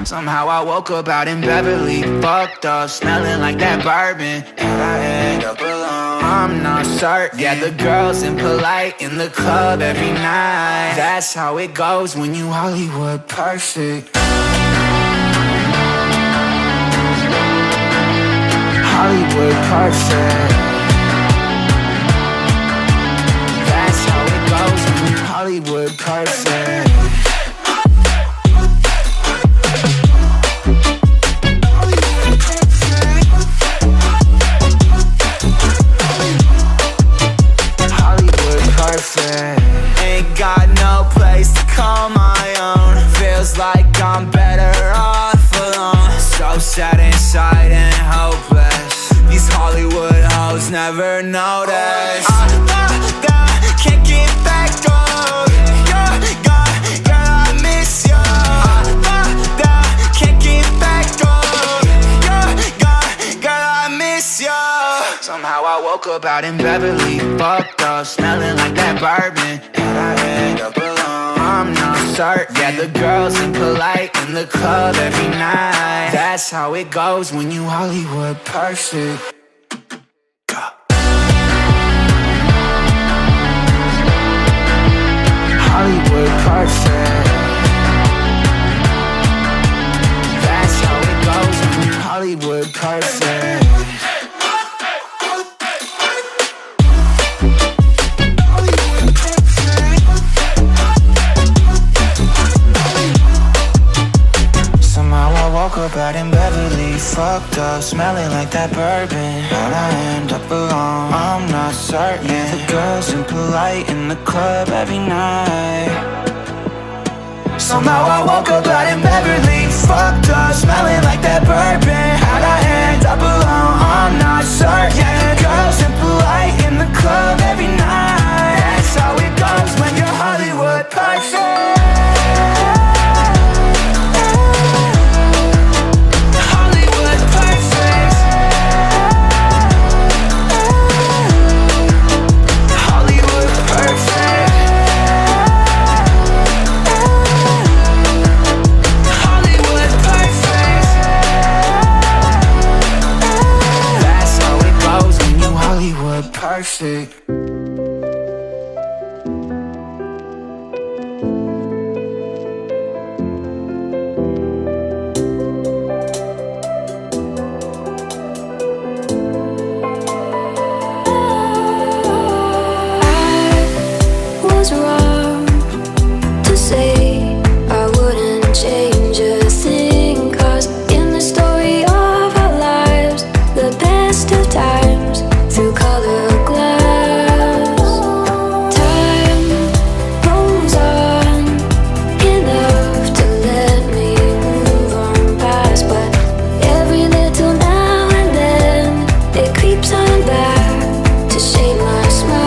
Somehow I woke up out in Beverly, fucked up, smelling like that bourbon. And I end up alone, I'm not certain. Yeah, the girls impolite in the club every night. That's how it goes when you Hollywood perfect. Hollywood perfect. That's how it goes when you Hollywood perfect. Ain't got no place to call my own. Feels like I'm better off alone. So sad inside and hopeless. These Hollywood hoes never notice. Can't get back on. You're gone, girl, I miss you. Can't get back on. You're gone, girl, I miss you. Somehow I woke up out in Beverly, fucked up, smelling like that bourbon. And I end up alone, I'm not certain. Yeah, the girls impolite in the club every night. That's how it goes when you Hollywood perfect. Hollywood perfect. That's how it goes when you Hollywood perfect. Woke up out in Beverly, fucked up, smelling like that bourbon. How'd I end up alone? I'm not certain. Yeah, the girls impolite in the club every night. Somehow I woke up out in Beverly, fucked up, smelling like that bourbon. How'd I end up alone? I'm not certain. Yeah, the girls impolite in the club every night. That's how it goes when you're Hollywood perfect. perfect. Was wrong to say I wouldn't change a thing, 'cause in the story of our lives, the best of times through color glass, time moves on enough to let me move on past, but every little now and then it creeps on back to shade my smile.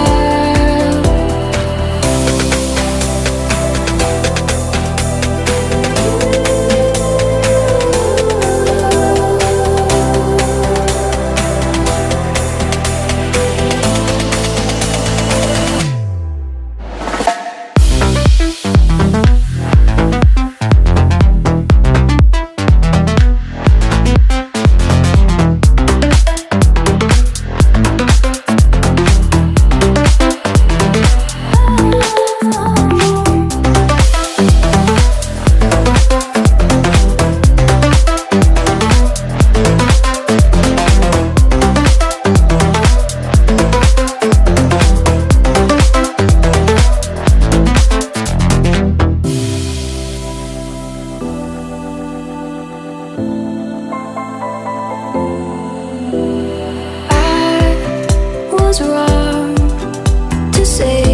Was wrong to say